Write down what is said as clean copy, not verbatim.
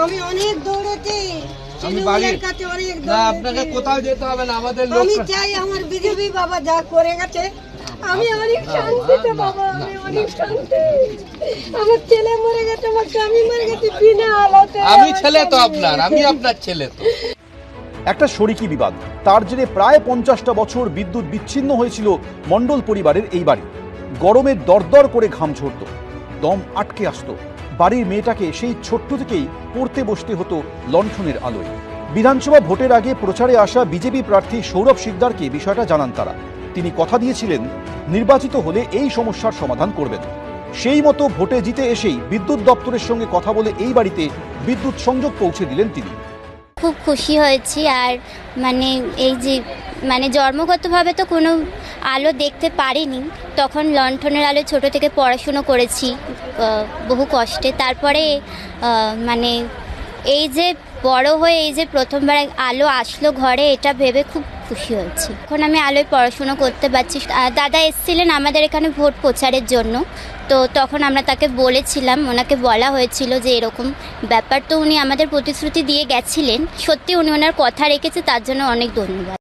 আমি অনেক দৌড়েছি, আমি বাড়ির কাছে অনেক না, আপনাকে কোথাও যেতে হবে না, আমাদের লোক। আমি চাই আমার বিজেপি বাবা যা করে গেছে, আমি অনেক শান্তিতে বাবা, আমি অনেক শান্তি। আমার ছেলে মরে গেছে, আমার স্বামী মরে গেছে বিনা আলাতে। আমি ছেলে তো আপনার, আমি আপনার ছেলে তো। একটা শরিকি বিবাদ, তার জেরে প্রায় 50টা বছর বিদ্যুৎ বিচ্ছিন্ন হয়েছিল মণ্ডল পরিবারের এই বাড়ি। গরমে দরদর করে ঘাম ঝরত, দম আটকে আসতো। বাড়ির মেয়েটাকে সেই ছোট্ট থেকেই পড়তে বসতে হতো লণ্ঠনের আলোয়। বিধানসভা ভোটের আগে প্রচারে আসা বিজেপি প্রার্থী সৌরভ শিকদারকে বিষয়টা জানান তারা। তিনি কথা দিয়েছিলেন নির্বাচিত হলে এই সমস্যার সমাধান করবেন। সেই মতো ভোটে জিতে এসেই বিদ্যুৎ দপ্তরের সঙ্গে কথা বলে এই বাড়িতে বিদ্যুৎ সংযোগ পৌঁছে দিলেন তিনি। খুব খুশি হয়েছি। আর এই যে জন্মগতভাবে তো কোনো আলো দেখতে পারিনি, তখন লণ্ঠনের আলো ছোট থেকে পড়াশুনো করেছি বহু কষ্টে। তারপরে এই যে বড় হয়ে এই যে প্রথমবার আলো আসলো ঘরে, এটা ভেবে খুব খুশি হয়েছি। এখন আমি আলোয় পড়াশুনো করতে পারছি। দাদা এসেছিলেন আমাদের এখানে ভোট প্রচারের জন্য, তো তখন আমরা তাকে বলেছিলাম, ওনাকে বলা হয়েছিল যে এরকম ব্যাপার, তো উনি আমাদের প্রতিশ্রুতি দিয়ে গেছিলেন। সত্যি উনি ওনার কথা রেখেছে, তার জন্য অনেক ধন্যবাদ।